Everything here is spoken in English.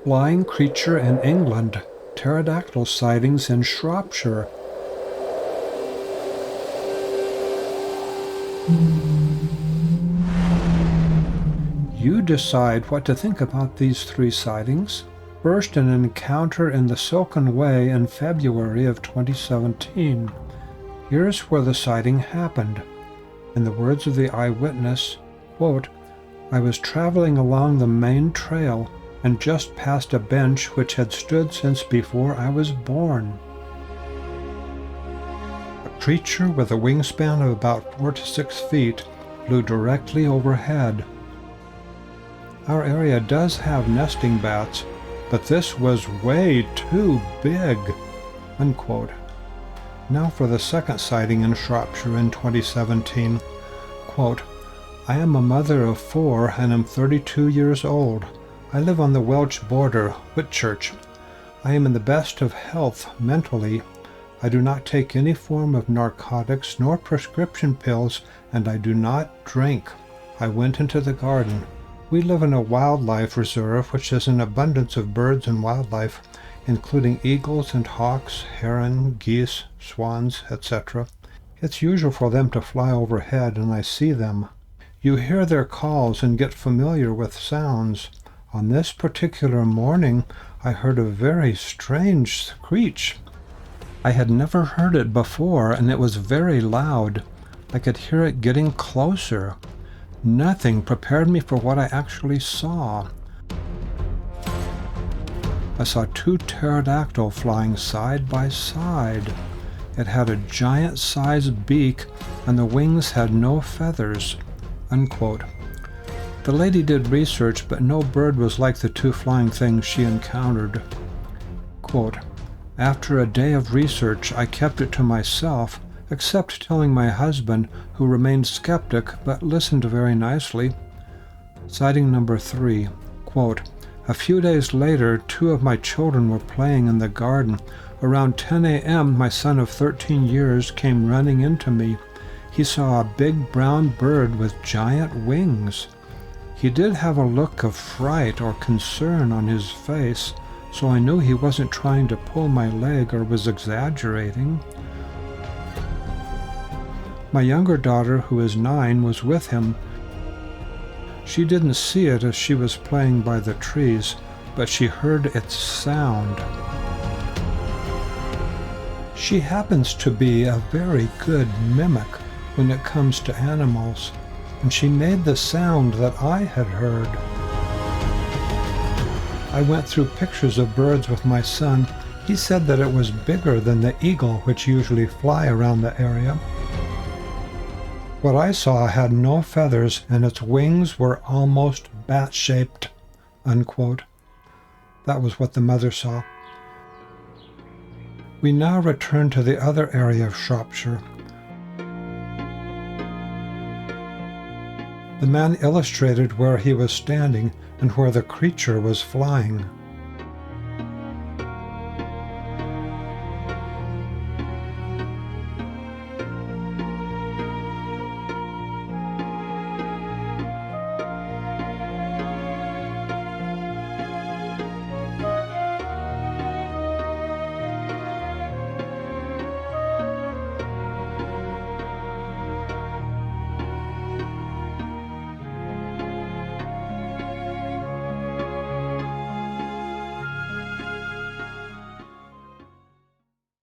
Flying creature in England. Pterodactyl sightings in Shropshire. You decide what to think about these 3 sightings. First, an encounter in the Silkin Way in February of 2017. Here's where the sighting happened. In the words of the eyewitness, quote, "I was traveling along the main trail and just passed a bench which had stood since before I was born. A creature with a wingspan of about 4 to 6 feet flew directly overhead. Our area does have nesting bats, but this was way too big," unquote. Now for the second sighting in Shropshire in 2017. Quote, "I am a mother of 4 and am 32 years old. I live on the Welsh border, Whitchurch. I am in the best of health mentally. I do not take any form of narcotics nor prescription pills, and I do not drink. I went into the garden. We live in a wildlife reserve which has an abundance of birds and wildlife, including eagles and hawks, heron, geese, swans, etc. It's usual for them to fly overhead, and I see them. You hear their calls and get familiar with sounds. On this particular morning, I heard a very strange screech. I had never heard it before, and it was very loud. I could hear it getting closer. Nothing prepared me for what I actually saw. I saw 2 pterodactyl flying side by side. It had a giant-sized beak, and the wings had no feathers," unquote. The lady did research, but no bird was like the 2 flying things she encountered. Quote, "After a day of research, I kept it to myself, except telling my husband, who remained skeptic but listened very nicely." Sighting number 3. Quote, "A few days later, 2 of my children were playing in the garden. Around 10 a.m., my son of 13 years came running into me. He saw a big brown bird with giant wings. He did have a look of fright or concern on his face, so I knew he wasn't trying to pull my leg or was exaggerating. My younger daughter, who is 9, was with him. She didn't see it as she was playing by the trees, but she heard its sound. She happens to be a very good mimic when it comes to animals, and she made the sound that I had heard. I went through pictures of birds with my son. He said that it was bigger than the eagle which usually fly around the area. What I saw had no feathers, and its wings were almost bat-shaped," unquote. That was what the mother saw. We now return to the other area of Shropshire. The man illustrated where he was standing and where the creature was flying.